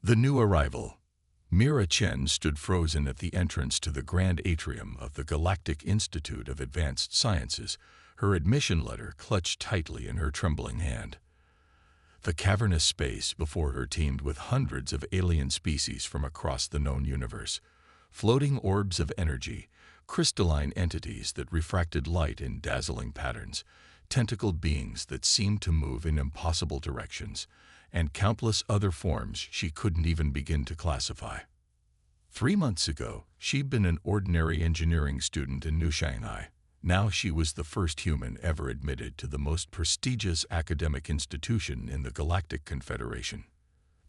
The new arrival. Mira Chen stood frozen at the entrance to the grand atrium of the Galactic Institute of Advanced Sciences, her admission letter clutched tightly in her trembling hand. The cavernous space before her teemed with hundreds of alien species from across the known universe, floating orbs of energy, crystalline entities that refracted light in dazzling patterns, tentacled beings that seemed to move in impossible directions, and countless other forms she couldn't even begin to classify. 3 months ago, she'd been an ordinary engineering student in New Shanghai. Now she was the first human ever admitted to the most prestigious academic institution in the Galactic Confederation.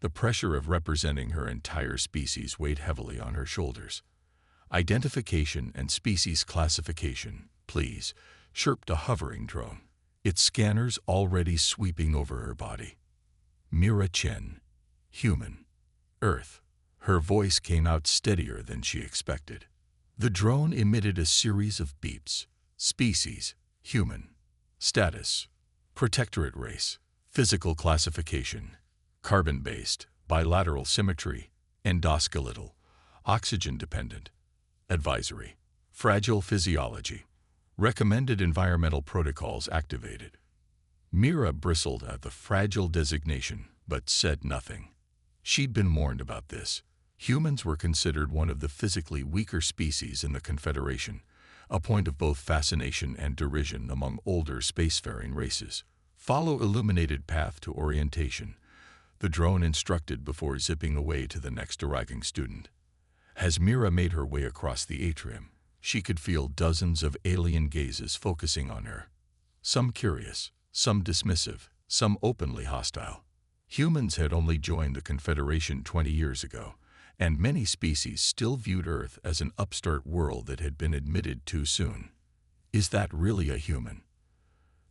The pressure of representing her entire species weighed heavily on her shoulders. Identification and species classification, please, chirped a hovering drone, its scanners already sweeping over her body. Mira Chen, human, Earth. Her voice came out steadier than she expected. The drone emitted a series of beeps. Species, human. Status, protectorate race. Physical classification, carbon-based, bilateral symmetry, endoskeletal, oxygen-dependent. Advisory, fragile physiology. Recommended environmental protocols activated. Mira bristled at the fragile designation, but said nothing. She'd been warned about this. Humans were considered one of the physically weaker species in the Confederation, a point of both fascination and derision among older spacefaring races. Follow illuminated path to orientation, the drone instructed before zipping away to the next arriving student. As Mira made her way across the atrium, she could feel dozens of alien gazes focusing on her. Some curious, some dismissive, some openly hostile. Humans had only joined the Confederation 20 years ago, and many species still viewed Earth as an upstart world that had been admitted too soon. Is that really a human?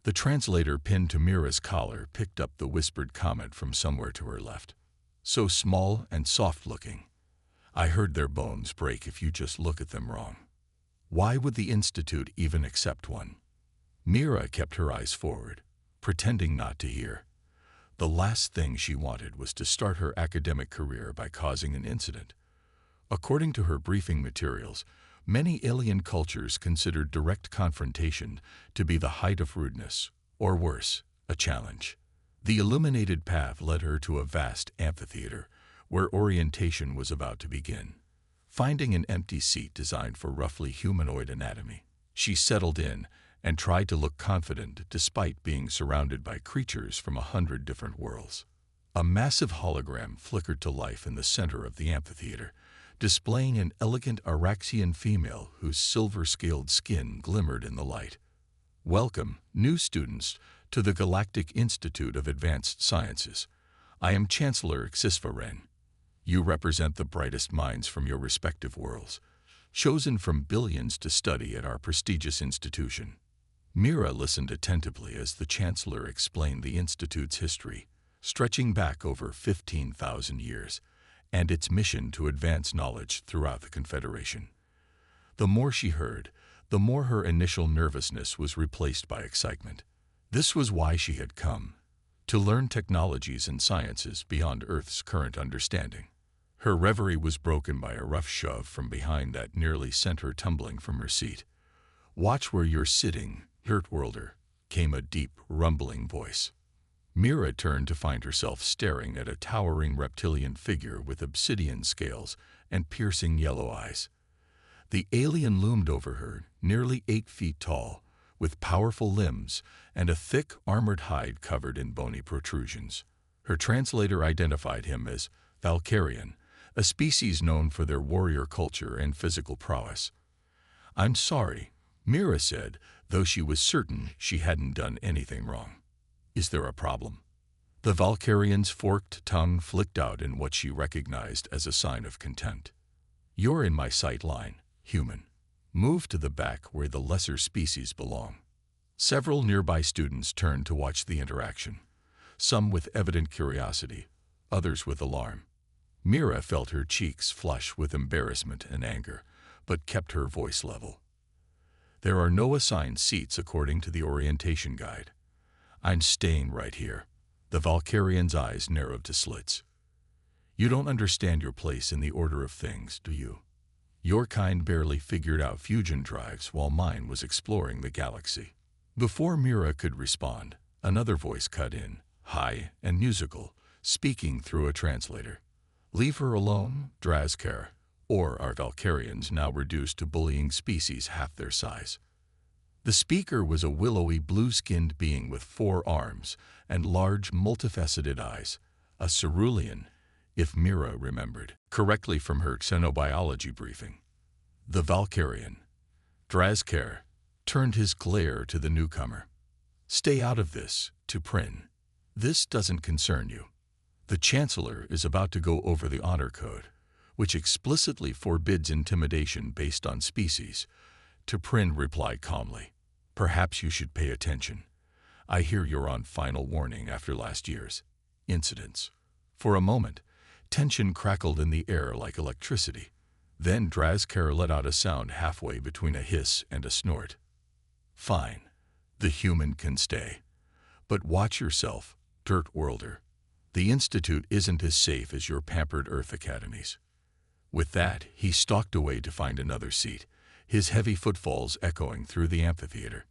The translator pinned to Mira's collar picked up the whispered comment from somewhere to her left. So small and soft-looking. I heard their bones break if you just look at them wrong. Why would the Institute even accept one? Mira kept her eyes forward, pretending not to hear. The last thing she wanted was to start her academic career by causing an incident. According to her briefing materials, many alien cultures considered direct confrontation to be the height of rudeness, or worse, a challenge. The illuminated path led her to a vast amphitheater, where orientation was about to begin. Finding an empty seat designed for roughly humanoid anatomy, she settled in and tried to look confident despite being surrounded by creatures from 100 different worlds. A massive hologram flickered to life in the center of the amphitheater, displaying an elegant Araxian female whose silver-scaled skin glimmered in the light. Welcome, new students, to the Galactic Institute of Advanced Sciences. I am Chancellor HFY. You represent the brightest minds from your respective worlds, chosen from billions to study at our prestigious institution. Mira listened attentively as the Chancellor explained the Institute's history, stretching back over 15,000 years, and its mission to advance knowledge throughout the Confederation. The more she heard, the more her initial nervousness was replaced by excitement. This was why she had come, to learn technologies and sciences beyond Earth's current understanding. Her reverie was broken by a rough shove from behind that nearly sent her tumbling from her seat. "Watch where you're sitting, Earthworlder," came a deep, rumbling voice. Mira turned to find herself staring at a towering reptilian figure with obsidian scales and piercing yellow eyes. The alien loomed over her, nearly 8 feet tall, with powerful limbs and a thick, armored hide covered in bony protrusions. Her translator identified him as Valkyrian, a species known for their warrior culture and physical prowess. "I'm sorry," Mira said, though she was certain she hadn't done anything wrong. "Is there a problem?" The Valkyrian's forked tongue flicked out in what she recognized as a sign of contempt. "You're in my sight line, human. Move to the back where the lesser species belong." Several nearby students turned to watch the interaction, some with evident curiosity, others with alarm. Mira felt her cheeks flush with embarrassment and anger, but kept her voice level. "There are no assigned seats according to the orientation guide. I'm staying right here." The Valkyrian's eyes narrowed to slits. You don't understand your place in the order of things, do you? Your kind barely figured out fusion drives while mine was exploring the galaxy. Before Mira could respond, another voice cut in, high and musical, speaking through a translator. Leave her alone, Drazkar, or our Valkyrians now reduced to bullying species half their size. The speaker was a willowy blue-skinned being with 4 arms and large multifaceted eyes, a cerulean, if Mira remembered correctly from her xenobiology briefing. The Valkyrian, Drazkar, turned his glare to the newcomer. Stay out of this, T'Pren. This doesn't concern you. The Chancellor is about to go over the Honor Code, which explicitly forbids intimidation based on species. T'Pren replied calmly. Perhaps you should pay attention. I hear you're on final warning after last year's incidents. For a moment, tension crackled in the air like electricity. Then Drazkar let out a sound halfway between a hiss and a snort. Fine. The human can stay. But watch yourself, Dirt Worlder. The Institute isn't as safe as your pampered Earth academies. With that, he stalked away to find another seat, his heavy footfalls echoing through the amphitheater.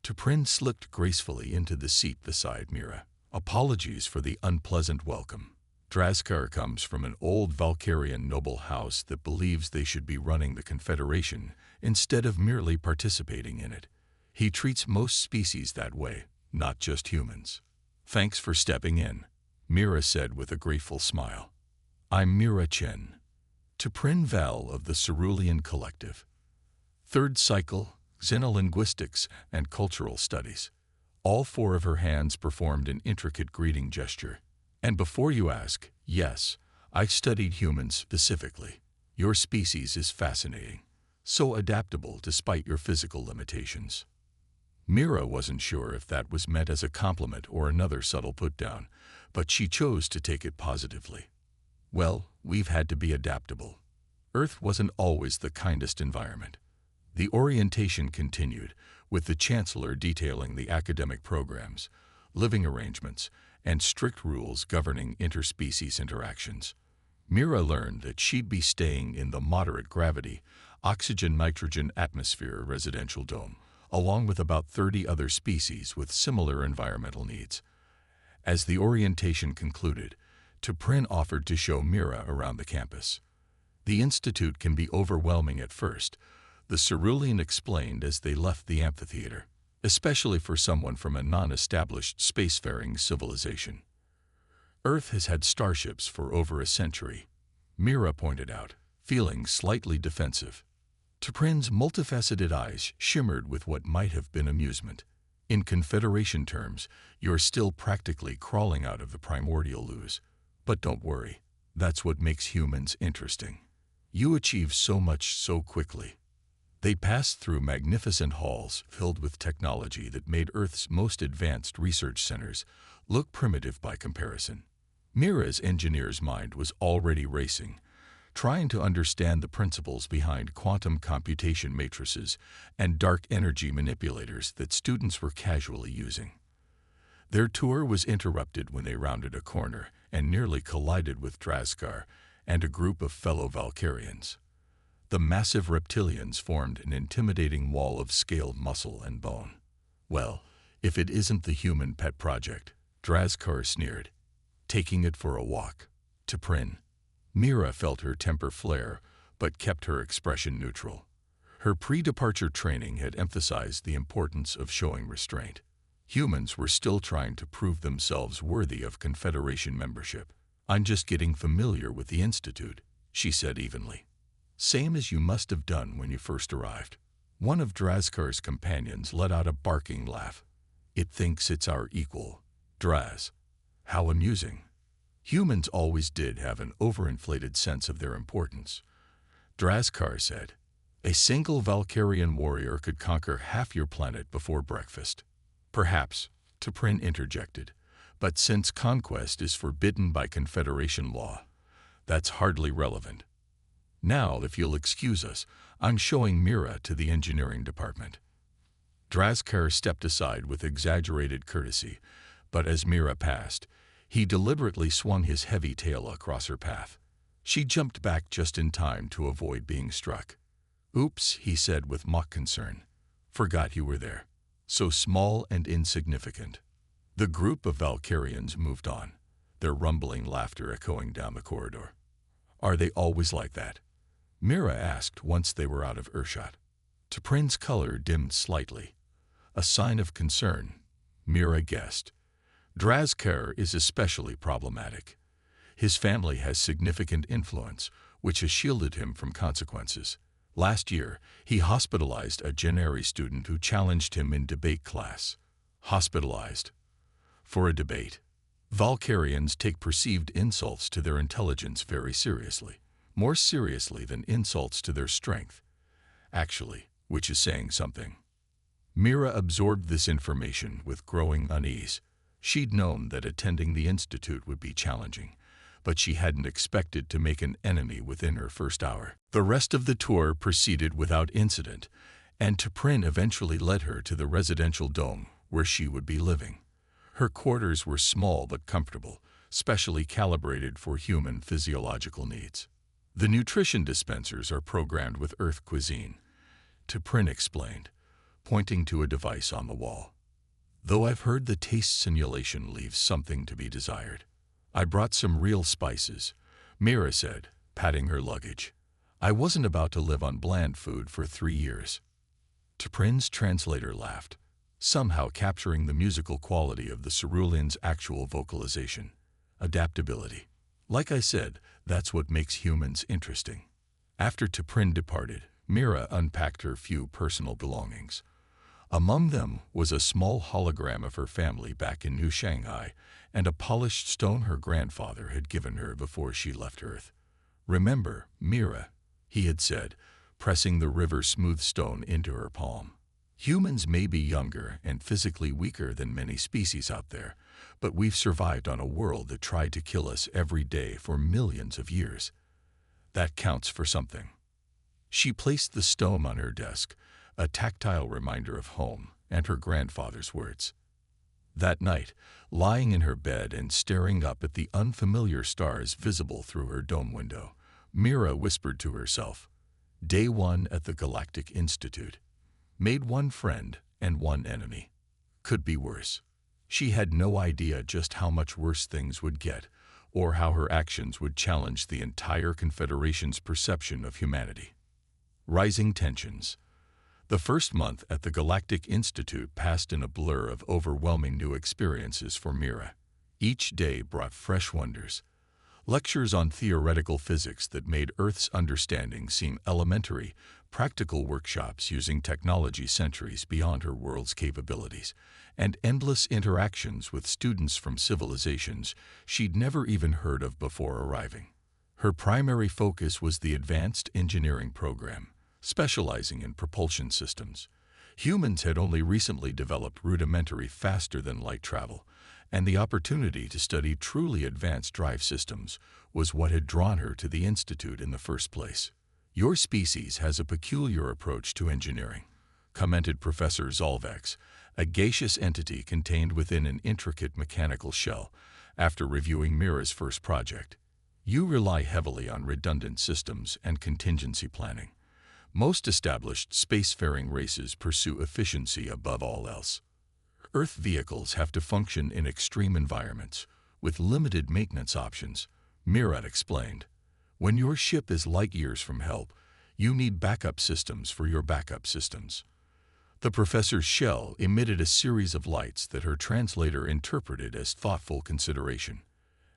T'Pren slipped gracefully into the seat beside Mira. Apologies for the unpleasant welcome. Drazkar comes from an old Valkyrian noble house that believes they should be running the Confederation instead of merely participating in it. He treats most species that way, not just humans. Thanks for stepping in, Mira said with a grateful smile. I'm Mira Chen, T'Pren Val of the Cerulean Collective. 3rd cycle, Xenolinguistics and Cultural Studies. All 4 of her hands performed an intricate greeting gesture. And before you ask, yes, I studied humans specifically. Your species is fascinating, so adaptable despite your physical limitations. Mira wasn't sure if that was meant as a compliment or another subtle put-down, but she chose to take it positively. Well, we've had to be adaptable. Earth wasn't always the kindest environment. The orientation continued, with the Chancellor detailing the academic programs, living arrangements, and strict rules governing interspecies interactions. Mira learned that she'd be staying in the moderate gravity, oxygen-nitrogen atmosphere residential dome, along with about 30 other species with similar environmental needs. As the orientation concluded, T'Pren offered to show Mira around the campus. The Institute can be overwhelming at first, the Cerulean explained as they left the amphitheater, especially for someone from a non-established spacefaring civilization. Earth has had starships for over a century, Mira pointed out, feeling slightly defensive. T'Pren's multifaceted eyes shimmered with what might have been amusement. In Confederation terms, you're still practically crawling out of the primordial ooze. But don't worry, that's what makes humans interesting. You achieve so much so quickly. They passed through magnificent halls filled with technology that made Earth's most advanced research centers look primitive by comparison. Mira's engineer's mind was already racing, trying to understand the principles behind quantum computation matrices and dark energy manipulators that students were casually using. Their tour was interrupted when they rounded a corner and nearly collided with Drazkar and a group of fellow Valkyrians. The massive reptilians formed an intimidating wall of scaled muscle and bone. Well, if it isn't the human pet project, Drazkar sneered, taking it for a walk. T'Pren. Mira felt her temper flare, but kept her expression neutral. Her pre-departure training had emphasized the importance of showing restraint. Humans were still trying to prove themselves worthy of Confederation membership. I'm just getting familiar with the Institute, she said evenly. Same as you must have done when you first arrived. One of Drazkar's companions let out a barking laugh. It thinks it's our equal. Draz. How amusing. Humans always did have an overinflated sense of their importance. Drazkar said, a single Valkyrian warrior could conquer half your planet before breakfast. Perhaps, T'Pren interjected, but since conquest is forbidden by Confederation law, that's hardly relevant. Now, if you'll excuse us, I'm showing Mira to the engineering department. Drazkar stepped aside with exaggerated courtesy, but as Mira passed, He deliberately swung his heavy tail across her path. She jumped back just in time to avoid being struck. "Oops," he said with mock concern. "Forgot you were there. So small and insignificant." The group of Valkyrians moved on, their rumbling laughter echoing down the corridor. "Are they always like that?" Mira asked once they were out of earshot. T'Prin's color dimmed slightly. A sign of concern, Mira guessed. Drazkar is especially problematic. His family has significant influence, which has shielded him from consequences. Last year, he hospitalized a Generi student who challenged him in debate class. Hospitalized for a debate. Valkyrians take perceived insults to their intelligence very seriously, more seriously than insults to their strength. Actually, which is saying something. Mira absorbed this information with growing unease. She'd known that attending the institute would be challenging, but she hadn't expected to make an enemy within her first hour. The rest of the tour proceeded without incident, and T'Prin eventually led her to the residential dome where she would be living. Her quarters were small but comfortable, specially calibrated for human physiological needs. The nutrition dispensers are programmed with Earth cuisine, T'Prin explained, pointing to a device on the wall. "Though I've heard the taste simulation leaves something to be desired. I brought some real spices," Mira said, patting her luggage. "I wasn't about to live on bland food for 3 years." T'Prin's translator laughed, somehow capturing the musical quality of the cerulean's actual vocalization. Adaptability. "Like I said, that's what makes humans interesting." After T'Prin departed, Mira unpacked her few personal belongings. Among them was a small hologram of her family back in New Shanghai and a polished stone her grandfather had given her before she left Earth. "Remember, Mira," he had said, pressing the river-smooth stone into her palm. "Humans may be younger and physically weaker than many species out there, but we've survived on a world that tried to kill us every day for millions of years. That counts for something." She placed the stone on her desk, a tactile reminder of home and her grandfather's words. That night, lying in her bed and staring up at the unfamiliar stars visible through her dome window, Mira whispered to herself, "Day 1 at the Galactic Institute. Made 1 friend and 1 enemy. Could be worse." She had no idea just how much worse things would get, or how her actions would challenge the entire Confederation's perception of humanity. Rising tensions. The first month at the Galactic Institute passed in a blur of overwhelming new experiences for Mira. Each day brought fresh wonders. Lectures on theoretical physics that made Earth's understanding seem elementary, practical workshops using technology centuries beyond her world's capabilities, and endless interactions with students from civilizations she'd never even heard of before arriving. Her primary focus was the Advanced Engineering program, specializing in propulsion systems. Humans had only recently developed rudimentary faster-than-light travel, and the opportunity to study truly advanced drive systems was what had drawn her to the Institute in the first place. "Your species has a peculiar approach to engineering," commented Professor Zolvex, a gaseous entity contained within an intricate mechanical shell, after reviewing Mira's first project. "You rely heavily on redundant systems and contingency planning. Most established spacefaring races pursue efficiency above all else. Earth vehicles have to function in extreme environments, with limited maintenance options," Mira explained. "When your ship is light years from help, you need backup systems for your backup systems." The professor's shell emitted a series of lights that her translator interpreted as thoughtful consideration.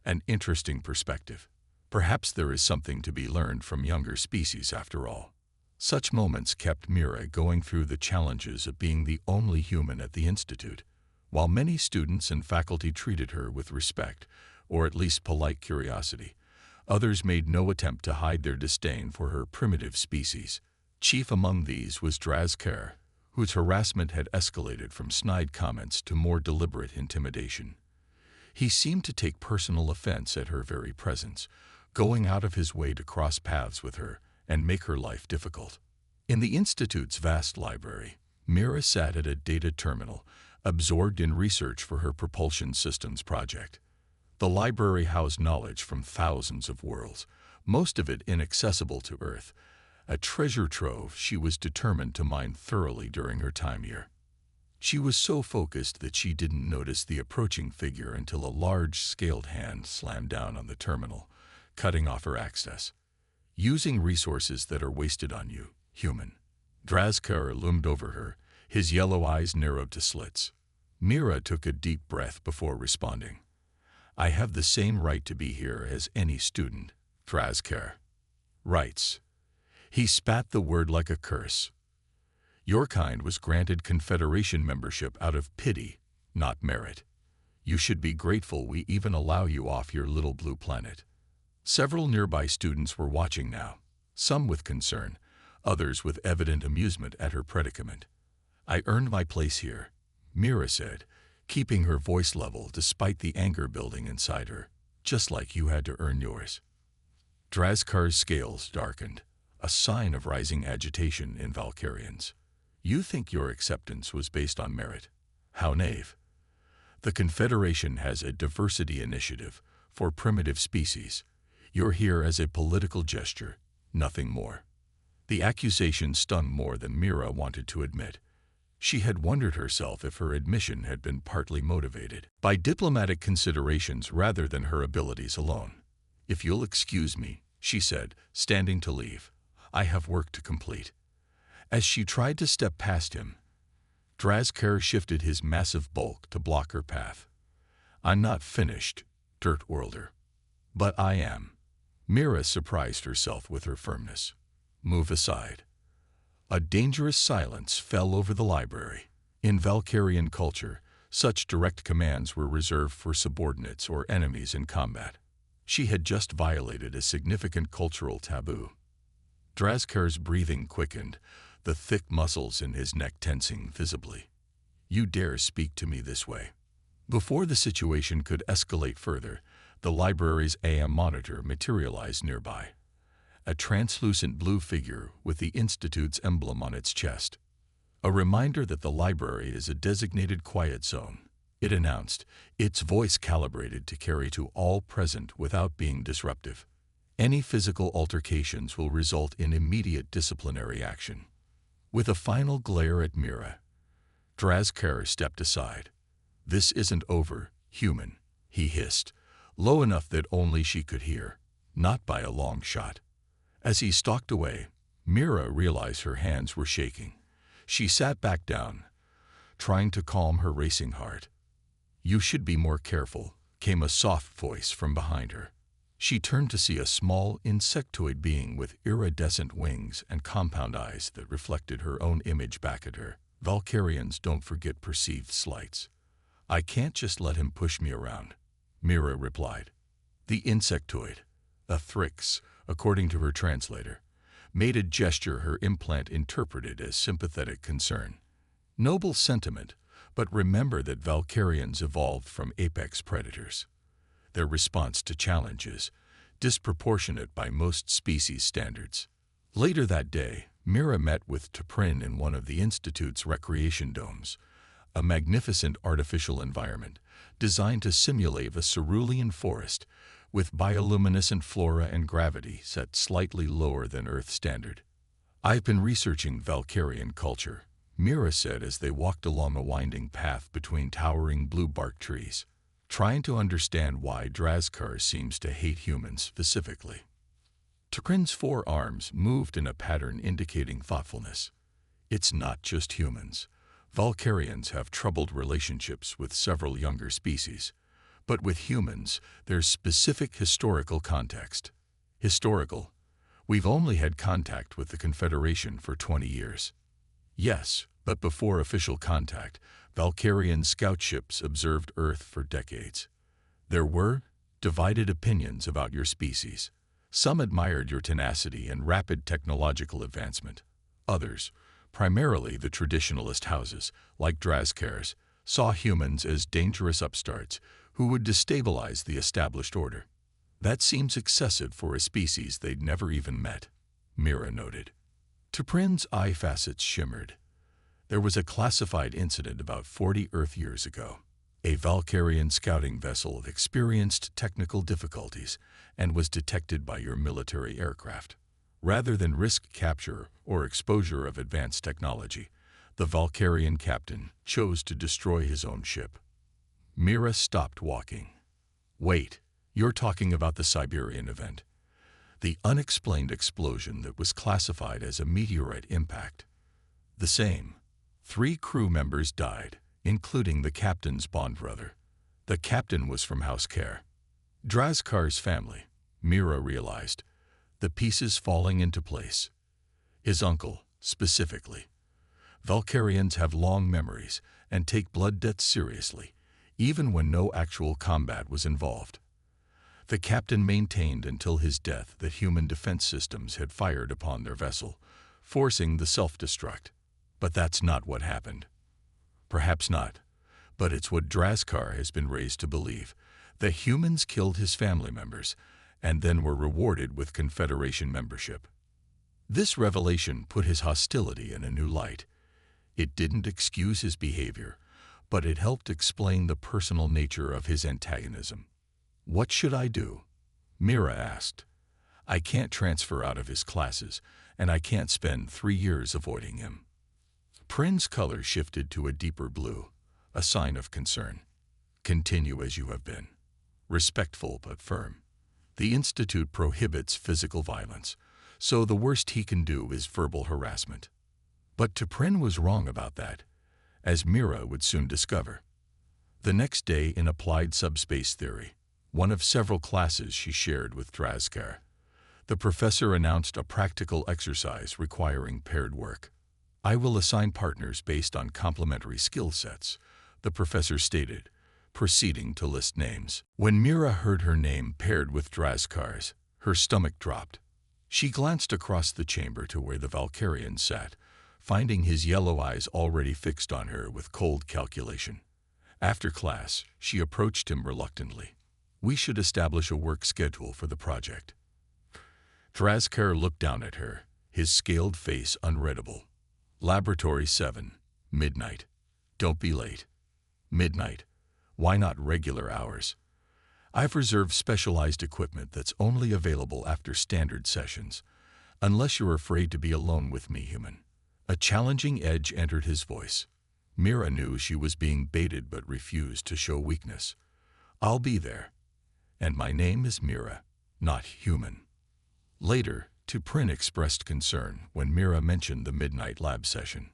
An interesting perspective. Perhaps there is something to be learned from younger species after all. Such moments kept Mira going through the challenges of being the only human at the Institute. While many students and faculty treated her with respect, or at least polite curiosity, others made no attempt to hide their disdain for her primitive species. Chief among these was Drazkar, whose harassment had escalated from snide comments to more deliberate intimidation. He seemed to take personal offense at her very presence, going out of his way to cross paths with her and make her life difficult. In the Institute's vast library, Mira sat at a data terminal, absorbed in research for her propulsion systems project. The library housed knowledge from thousands of worlds, most of it inaccessible to Earth, a treasure trove she was determined to mine thoroughly during her time here. She was so focused that she didn't notice the approaching figure until a large, scaled hand slammed down on the terminal, cutting off her access. Using resources that are wasted on you, human. Drazkar loomed over her, his yellow eyes narrowed to slits. Mira took a deep breath before responding. I have the same right to be here as any student, Drazkar. Rights. He spat the word like a curse. Your kind was granted Confederation membership out of pity, not merit. You should be grateful we even allow you off your little blue planet. Several nearby students were watching now, some with concern, others with evident amusement at her predicament. I earned my place here, Mira said, keeping her voice level despite the anger building inside her, just like you had to earn yours. Drazkar's scales darkened, a sign of rising agitation in Valkyrians. You think your acceptance was based on merit? How naive. The Confederation has a diversity initiative for primitive species. You're here as a political gesture, nothing more. The accusation stung more than Mira wanted to admit. She had wondered herself if her admission had been partly motivated by diplomatic considerations rather than her abilities alone. If you'll excuse me, she said, standing to leave. I have work to complete. As she tried to step past him, Drazkar shifted his massive bulk to block her path. I'm not finished, Dirt Worlder. But I am. Mira surprised herself with her firmness. Move aside. A dangerous silence fell over the library. In Valkyrian culture, such direct commands were reserved for subordinates or enemies in combat. She had just violated a significant cultural taboo. Drazkar's breathing quickened, the thick muscles in his neck tensing visibly. You dare speak to me this way? Before the situation could escalate further, the library's AM monitor materialized nearby. A translucent blue figure with the Institute's emblem on its chest. A reminder that the library is a designated quiet zone, it announced, its voice calibrated to carry to all present without being disruptive. Any physical altercations will result in immediate disciplinary action. With a final glare at Mira, Drazkar stepped aside. This isn't over, human, he hissed, low enough that only she could hear, not by a long shot. As he stalked away, Mira realized her hands were shaking. She sat back down, trying to calm her racing heart. You should be more careful, came a soft voice from behind her. She turned to see a small, insectoid being with iridescent wings and compound eyes that reflected her own image back at her. Valkyrians don't forget perceived slights. I can't just let him push me around, Mira replied. The insectoid, a Thrix, according to her translator, made a gesture her implant interpreted as sympathetic concern. Noble sentiment, but remember that Valkyrians evolved from apex predators. Their response to challenges, disproportionate by most species standards. Later that day, Mira met with T'Prin in one of the Institute's recreation domes, a magnificent artificial environment designed to simulate a cerulean forest with bioluminescent flora and gravity set slightly lower than Earth standard. I've been researching Valkyrian culture, Mira said as they walked along a winding path between towering blue bark trees, trying to understand why Drazkar seems to hate humans specifically. T'Prin's forearms moved in a pattern indicating thoughtfulness. It's not just humans. Valkyrians have troubled relationships with several younger species. But with humans, there's specific historical context. Historical? We've only had contact with the Confederation for 20 years. Yes, but before official contact, Valkyrian scout ships observed Earth for decades. There were divided opinions about your species. Some admired your tenacity and rapid technological advancement. Others, primarily the traditionalist houses, like Drazkar's, saw humans as dangerous upstarts who would destabilize the established order. That seems excessive for a species they'd never even met, Mira noted. T'Prin's eye facets shimmered. There was a classified incident about 40 Earth years ago. A Valkyrian scouting vessel experienced technical difficulties and was detected by your military aircraft. Rather than risk capture or exposure of advanced technology, the Valkyrian captain chose to destroy his own ship. Mira stopped walking. Wait, you're talking about the Siberian event. The unexplained explosion that was classified as a meteorite impact. The same. 3 crew members died, including the captain's bondbrother. The captain was from House Care. Drazkar's family, Mira realized, the pieces falling into place. His uncle, specifically. Valkyrians have long memories and take blood debts seriously, even when no actual combat was involved. The captain maintained until his death that human defense systems had fired upon their vessel, forcing the self-destruct. But that's not what happened. Perhaps not, but it's what Drazkar has been raised to believe. The humans killed his family members and then were rewarded with Confederation membership. This revelation put his hostility in a new light. It didn't excuse his behavior, but it helped explain the personal nature of his antagonism. What should I do? Mira asked. I can't transfer out of his classes, and I can't spend 3 years avoiding him. Prin's color shifted to a deeper blue, a sign of concern. Continue as you have been. Respectful but firm. The Institute prohibits physical violence, so the worst he can do is verbal harassment. But Prin was wrong about that, as Mira would soon discover. The next day in Applied Subspace Theory, one of several classes she shared with Drazkar, the professor announced a practical exercise requiring paired work. I will assign partners based on complementary skill sets, the professor stated, proceeding to list names. When Mira heard her name paired with Drazkar's, her stomach dropped. She glanced across the chamber to where the Valkyrian sat, finding his yellow eyes already fixed on her with cold calculation. After class, she approached him reluctantly. We should establish a work schedule for the project. Drazkar looked down at her, his scaled face unreadable. Laboratory 7, midnight. Don't be late. Midnight. Why not regular hours? I've reserved specialized equipment that's only available after standard sessions, unless you're afraid to be alone with me, human. A challenging edge entered his voice. Mira knew she was being baited but refused to show weakness. I'll be there. And my name is Mira, not human. Later, Prin expressed concern when Mira mentioned the midnight lab session.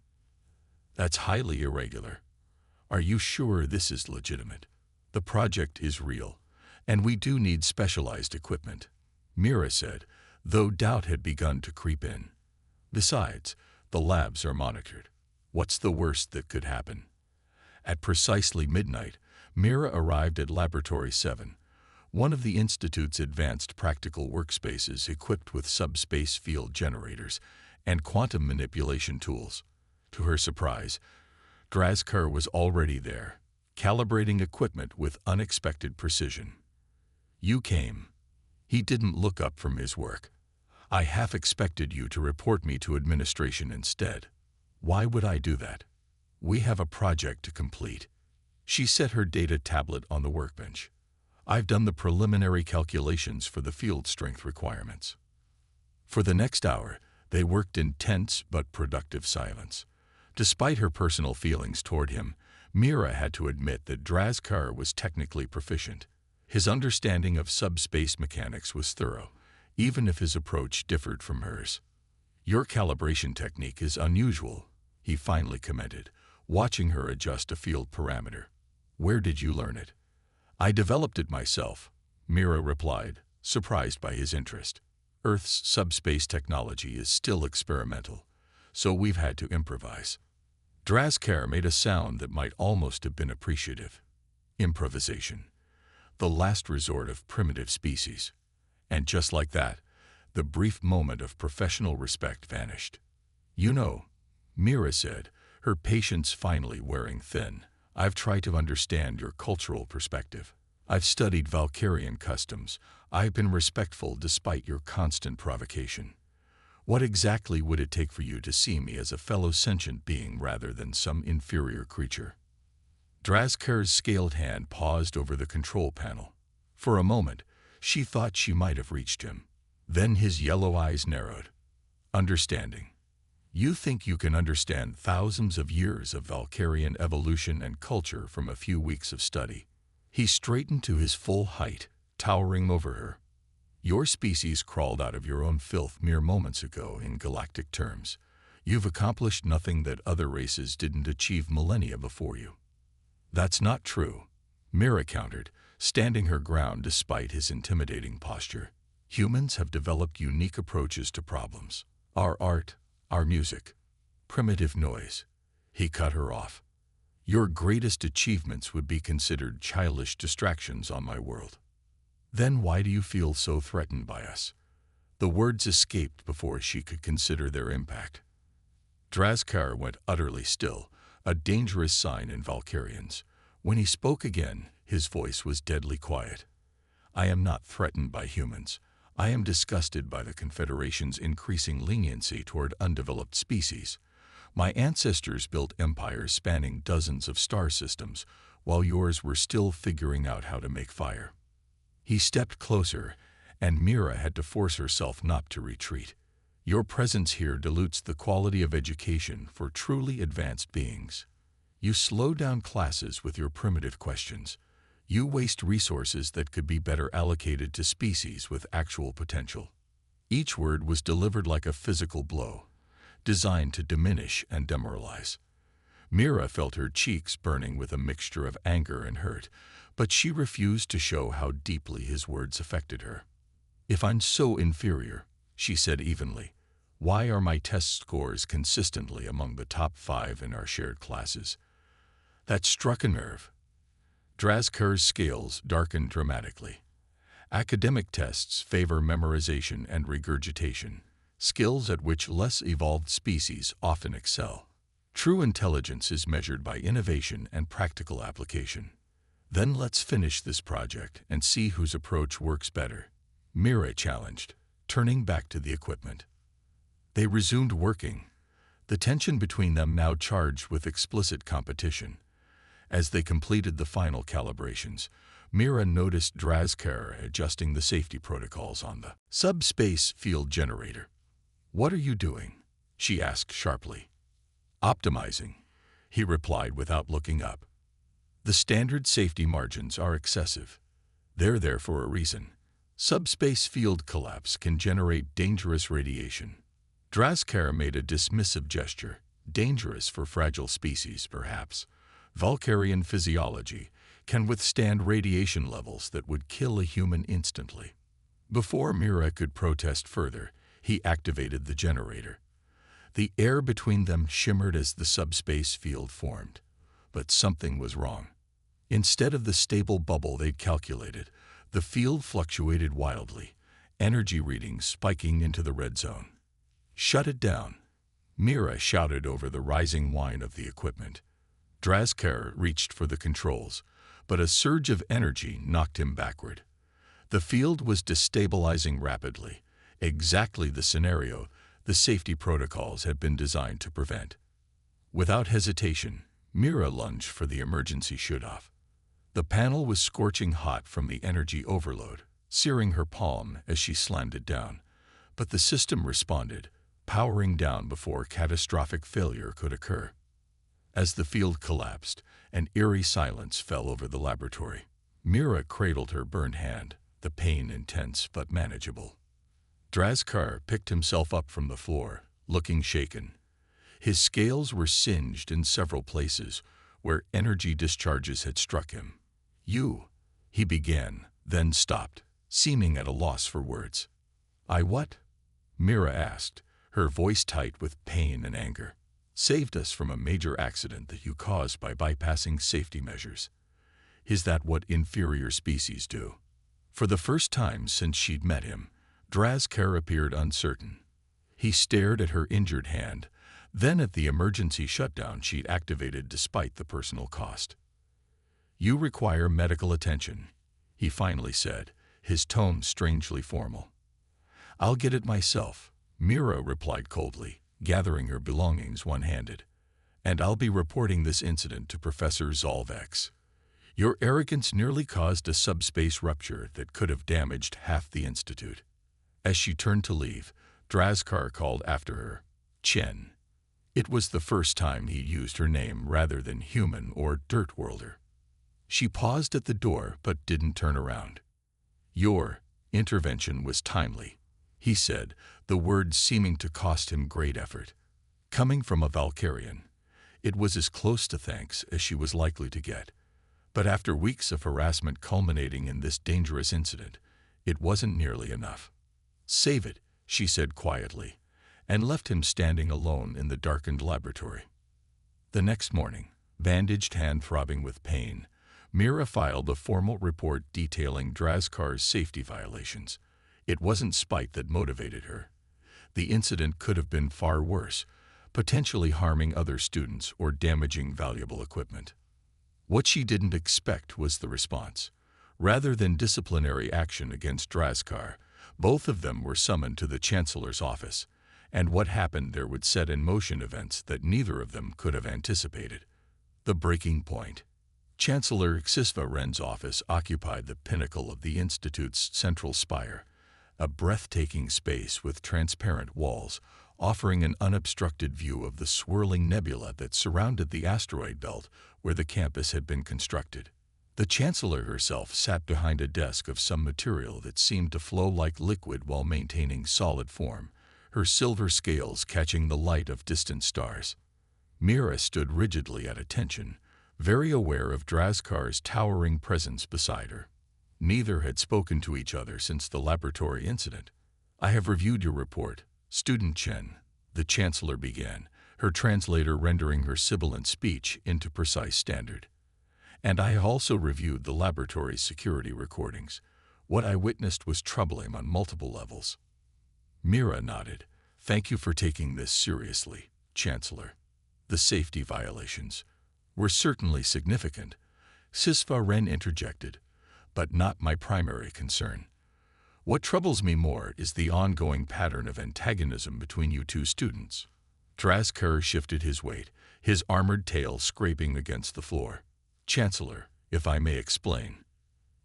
That's highly irregular. Are you sure this is legitimate? The project is real, and we do need specialized equipment, Mira said, though doubt had begun to creep in. Besides, the labs are monitored. What's the worst that could happen? At precisely midnight, Mira arrived at Laboratory 7, one of the Institute's advanced practical workspaces equipped with subspace field generators and quantum manipulation tools. To her surprise, Drazkar was already there, calibrating equipment with unexpected precision. You came. He didn't look up from his work. I half expected you to report me to administration instead. Why would I do that? We have a project to complete. She set her data tablet on the workbench. I've done the preliminary calculations for the field strength requirements. For the next hour, they worked in tense but productive silence. Despite her personal feelings toward him, Mira had to admit that Drazkar was technically proficient. His understanding of subspace mechanics was thorough, even if his approach differed from hers. Your calibration technique is unusual, he finally commented, watching her adjust a field parameter. Where did you learn it? I developed it myself, Mira replied, surprised by his interest. Earth's subspace technology is still experimental, so we've had to improvise. Drazkar made a sound that might almost have been appreciative. Improvisation. The last resort of primitive species. And just like that, the brief moment of professional respect vanished. You know, Mira said, her patience finally wearing thin, I've tried to understand your cultural perspective. I've studied Valkyrian customs. I've been respectful despite your constant provocation. What exactly would it take for you to see me as a fellow sentient being rather than some inferior creature? Drazkar's scaled hand paused over the control panel. For a moment, she thought she might have reached him. Then his yellow eyes narrowed. Understanding. You think you can understand thousands of years of Valkyrian evolution and culture from a few weeks of study. He straightened to his full height, towering over her. Your species crawled out of your own filth mere moments ago in galactic terms. You've accomplished nothing that other races didn't achieve millennia before you. That's not true, Mira countered, standing her ground despite his intimidating posture. Humans have developed unique approaches to problems. Our art, our music, primitive noise. He cut her off. Your greatest achievements would be considered childish distractions on my world. Then why do you feel so threatened by us? The words escaped before she could consider their impact. Drazkar went utterly still, a dangerous sign in Valkyrians. When he spoke again, his voice was deadly quiet. I am not threatened by humans. I am disgusted by the Confederation's increasing leniency toward undeveloped species. My ancestors built empires spanning dozens of star systems, while yours were still figuring out how to make fire. He stepped closer, and Mira had to force herself not to retreat. Your presence here dilutes the quality of education for truly advanced beings. You slow down classes with your primitive questions. You waste resources that could be better allocated to species with actual potential. Each word was delivered like a physical blow, designed to diminish and demoralize. Mira felt her cheeks burning with a mixture of anger and hurt, but she refused to show how deeply his words affected her. If I'm so inferior, she said evenly, why are my test scores consistently among the top 5 in our shared classes? That struck a nerve. Drazkar's scales darkened dramatically. Academic tests favor memorization and regurgitation, skills at which less evolved species often excel. True intelligence is measured by innovation and practical application. Then let's finish this project and see whose approach works better, Mira challenged, turning back to the equipment. They resumed working, the tension between them now charged with explicit competition. As they completed the final calibrations, Mira noticed Drazkar adjusting the safety protocols on the subspace field generator. What are you doing? She asked sharply. Optimizing, he replied without looking up. The standard safety margins are excessive. They're there for a reason. Subspace field collapse can generate dangerous radiation. Drazkar made a dismissive gesture. Dangerous for fragile species, perhaps. Valkyrian physiology can withstand radiation levels that would kill a human instantly. Before Mira could protest further, he activated the generator. The air between them shimmered as the subspace field formed. But something was wrong. Instead of the stable bubble they'd calculated, the field fluctuated wildly, energy readings spiking into the red zone. Shut it down, Mira shouted over the rising whine of the equipment. Drazkar reached for the controls, but a surge of energy knocked him backward. The field was destabilizing rapidly, exactly the scenario the safety protocols had been designed to prevent. Without hesitation, Mira lunged for the emergency shutoff. The panel was scorching hot from the energy overload, searing her palm as she slammed it down. But the system responded, powering down before catastrophic failure could occur. As the field collapsed, an eerie silence fell over the laboratory. Mira cradled her burned hand, the pain intense but manageable. Drazkar picked himself up from the floor, looking shaken. His scales were singed in several places where energy discharges had struck him. You, he began, then stopped, seeming at a loss for words. I what? Mira asked, her voice tight with pain and anger. Saved us from a major accident that you caused by bypassing safety measures. Is that what inferior species do? For the first time since she'd met him, Drazkar appeared uncertain. He stared at her injured hand, then at the emergency shutdown she'd activated despite the personal cost. You require medical attention, he finally said, his tone strangely formal. I'll get it myself, Mira replied coldly, gathering her belongings one-handed. and I'll be reporting this incident to Professor Zolvex. Your arrogance nearly caused a subspace rupture that could have damaged half the institute." As she turned to leave, Drazkar called after her, "Chen." It was the first time he used her name rather than human or dirt worlder. She paused at the door but didn't turn around. "Your intervention was timely," he said, the words seeming to cost him great effort. Coming from a Valkyrian, it was as close to thanks as she was likely to get. But after weeks of harassment culminating in this dangerous incident, it wasn't nearly enough. "Save it," she said quietly, and left him standing alone in the darkened laboratory. The next morning, bandaged hand throbbing with pain, Mira filed a formal report detailing Drazkar's safety violations. It wasn't spite that motivated her. The incident could have been far worse, potentially harming other students or damaging valuable equipment. What she didn't expect was the response. Rather than disciplinary action against Drazkar, both of them were summoned to the Chancellor's office, and what happened there would set in motion events that neither of them could have anticipated. The breaking point. Chancellor Xisva Ren's office occupied the pinnacle of the Institute's central spire, a breathtaking space with transparent walls, offering an unobstructed view of the swirling nebula that surrounded the asteroid belt where the campus had been constructed. The Chancellor herself sat behind a desk of some material that seemed to flow like liquid while maintaining solid form, her silver scales catching the light of distant stars. Mira stood rigidly at attention, very aware of Drazkar's towering presence beside her. Neither had spoken to each other since the laboratory incident. "I have reviewed your report, Student Chen," the Chancellor began, her translator rendering her sibilant speech into precise standard. "And I also reviewed the laboratory's security recordings. What I witnessed was troubling on multiple levels." Mira nodded. "Thank you for taking this seriously, Chancellor. The safety violations were certainly significant," Xisva Ren interjected, "but not my primary concern. What troubles me more is the ongoing pattern of antagonism between you two students." Drazkar shifted his weight, his armored tail scraping against the floor. "Chancellor, if I may explain."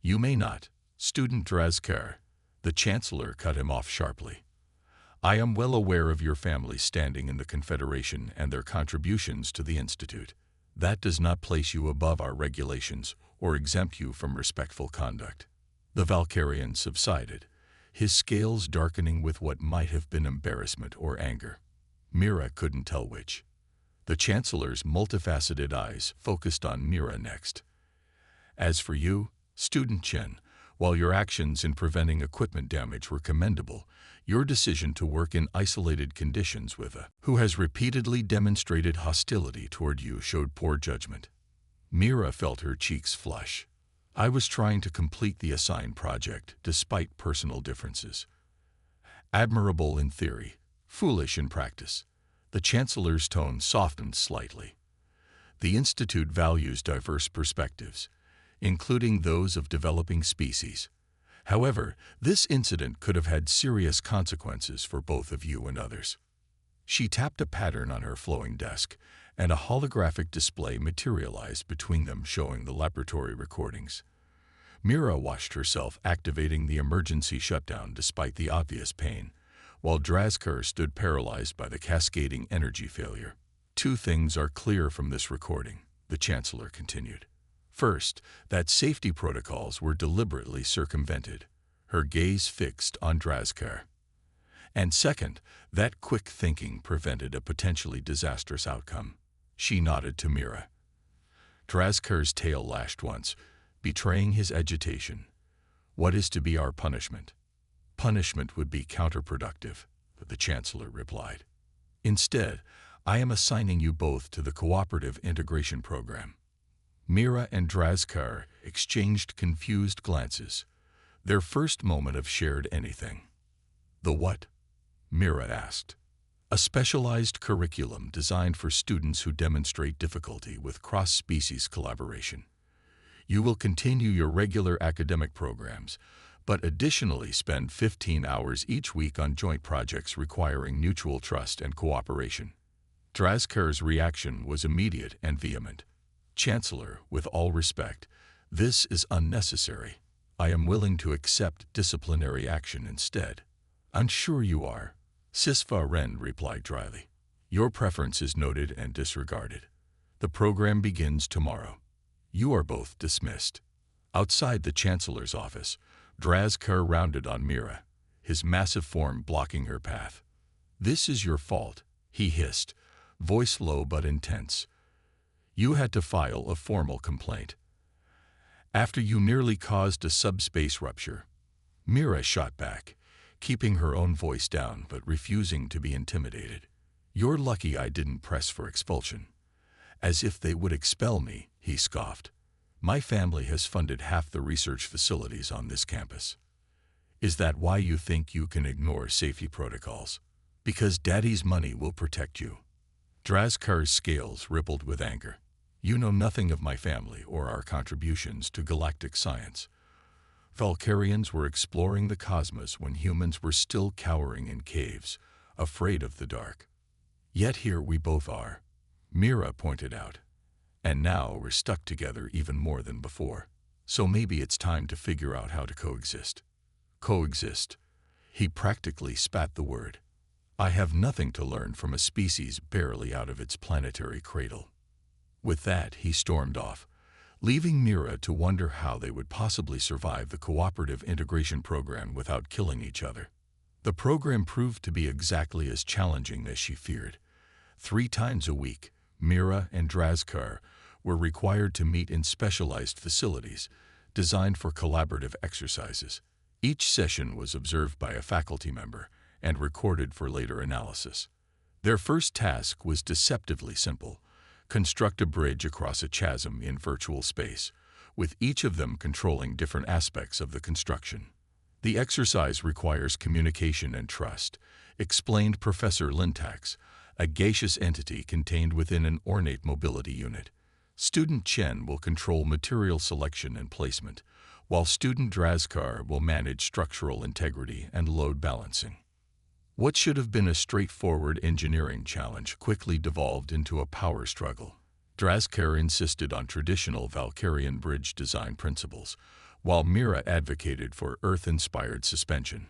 "You may not, Student Drazkar," the Chancellor cut him off sharply. "I am well aware of your family's standing in the Confederation and their contributions to the Institute. That does not place you above our regulations or exempt you from respectful conduct." The Valkyrian subsided, his scales darkening with what might have been embarrassment or anger. Mira couldn't tell which. The Chancellor's multifaceted eyes focused on Mira next. "As for you, Student Chen, while your actions in preventing equipment damage were commendable, your decision to work in isolated conditions with a who has repeatedly demonstrated hostility toward you showed poor judgment." Mira felt her cheeks flush. "I was trying to complete the assigned project despite personal differences." Admirable in theory, foolish in practice. The Chancellor's tone softened slightly. "The Institute values diverse perspectives, including those of developing species. However, this incident could have had serious consequences for both of you and others." She tapped a pattern on her flowing desk, and a holographic display materialized between them showing the laboratory recordings. Mira watched herself activating the emergency shutdown despite the obvious pain, while Drazkar stood paralyzed by the cascading energy failure. "Two things are clear from this recording," the Chancellor continued. "First, that safety protocols were deliberately circumvented," her gaze fixed on Drazkar. "And second, that quick thinking prevented a potentially disastrous outcome." She nodded to Mira. Drazkar's tail lashed once, betraying his agitation. "What is to be our punishment?" "Punishment would be counterproductive," the Chancellor replied. "Instead, I am assigning you both to the Cooperative Integration Program." Mira and Drazkar exchanged confused glances, their first moment of shared anything. "The what?" Mira asked. "A specialized curriculum designed for students who demonstrate difficulty with cross-species collaboration. You will continue your regular academic programs, but additionally spend 15 hours each week on joint projects requiring mutual trust and cooperation." Drazkar's reaction was immediate and vehement. "Chancellor, with all respect, this is unnecessary. I am willing to accept disciplinary action instead." "I'm sure you are," Sisfa Ren replied dryly. "Your preference is noted and disregarded. The program begins tomorrow. You are both dismissed." Outside the Chancellor's office, Drazkar rounded on Mira, his massive form blocking her path. "This is your fault," he hissed, voice low but intense. "You had to file a formal complaint. After you nearly caused a subspace rupture." Mira shot back, keeping her own voice down but refusing to be intimidated. "You're lucky I didn't press for expulsion." "As if they would expel me," he scoffed. "My family has funded half the research facilities on this campus." "Is that why you think you can ignore safety protocols?" "Because Daddy's money will protect you." Drazkar's scales rippled with anger. "You know nothing of my family or our contributions to galactic science. Valkyrians were exploring the cosmos when humans were still cowering in caves, afraid of the dark. Yet here we both are," Mira pointed out. "And now we're stuck together even more than before. So maybe it's time to figure out how to coexist." "Coexist?" He practically spat the word. "I have nothing to learn from a species barely out of its planetary cradle." With that, he stormed off, leaving Mira to wonder how they would possibly survive the cooperative integration program without killing each other. The program proved to be exactly as challenging as she feared. 3 times a week, Mira and Drazkar were required to meet in specialized facilities designed for collaborative exercises. Each session was observed by a faculty member and recorded for later analysis. Their first task was deceptively simple: construct a bridge across a chasm in virtual space, with each of them controlling different aspects of the construction. "The exercise requires communication and trust," explained Professor Lintax, a gaseous entity contained within an ornate mobility unit. "Student Chen will control material selection and placement, while student Drazkar will manage structural integrity and load balancing." What should have been a straightforward engineering challenge quickly devolved into a power struggle. Drazkar insisted on traditional Valkyrian bridge design principles, while Mira advocated for Earth-inspired suspension.